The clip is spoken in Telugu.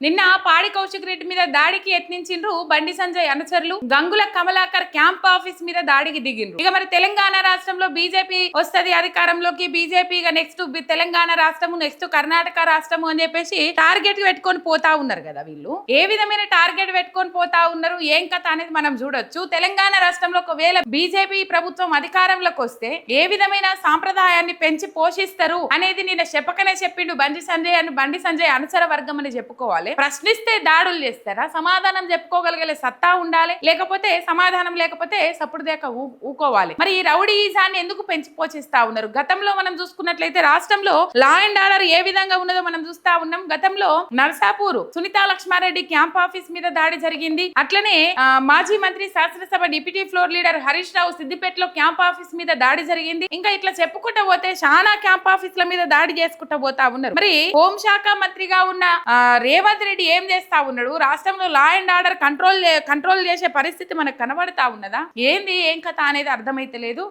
నిన్న పాడి కౌశిక్ రెడ్డి మీద దాడికి యత్నించిండ్రు బండి సంజయ్ అనుచరులు. గంగుల కమలాకర్ క్యాంప్ ఆఫీస్ మీద దాడికి దిగిండ్రు. ఇక మరి తెలంగాణ రాష్ట్రంలో బీజేపీ వస్తది అధికారంలోకి, బీజేపీ నెక్స్ట్ తెలంగాణ రాష్ట్రము, నెక్స్ట్ కర్ణాటక రాష్ట్రము అని చెప్పేసి టార్గెట్ పెట్టుకొని పోతా ఉన్నారు కదా. వీళ్ళు ఏ విధమైన టార్గెట్ పెట్టుకొని పోతా ఉన్నారు, ఏం కథ అనేది మనం చూడొచ్చు. తెలంగాణ రాష్ట్రంలో ఒకవేళ బీజేపీ ప్రభుత్వం అధికారంలోకి వస్తే ఏ విధమైన సాంప్రదాయాన్ని పెంచి పోషిస్తారు అనేది నిన్న చెప్పకనే చెప్పిండు బండి సంజయ్ అనుచర వర్గం అని చెప్పుకోవాలి. ప్రశ్నిస్తే దాడులు చేస్తారా? సమాధానం చెప్పుకోగలిగే సత్తా ఉండాలి, లేకపోతే సమాధానం లేకపోతే సప్పుడు దాకా ఊకోవాలి. మరి ఈ రౌడీయిజాన్ని ఎందుకు పెంచి పోషిస్తా ఉన్నారు? గతంలో మనం చూసుకున్నట్లయితే రాష్ట్రంలో లా అండ్ ఆర్డర్ ఏ విధంగా ఉన్నదో మనం చూస్తా ఉన్నాం. గతంలో నర్సాపూర్ సునీతా లక్ష్మారెడ్డి క్యాంప్ ఆఫీస్ మీద దాడి జరిగింది. అట్లనే మాజీ మంత్రి శాసనసభ deputy floor leader Harish Rao సిద్దిపేటలో క్యాంప్ ఆఫీస్ మీద దాడి జరిగింది. ఇంకా ఇట్లా చెప్పుకుంటూ పోతే చాలా క్యాంప్ ఆఫీసుల మీద దాడి చేసుకుంటూ పోతా ఉన్నారు. మరి హోంశాఖ మంత్రిగా ఉన్న రేవంత్ రెడ్డి ఏం చేస్తా ఉన్నాడు? రాష్ట్రంలో లా అండ్ ఆర్డర్ కంట్రోల్ చేసే పరిస్థితి మనకు కనబడతా ఉన్నదా? ఏంది ఏం కథ అనేది అర్థమైతే లేదు.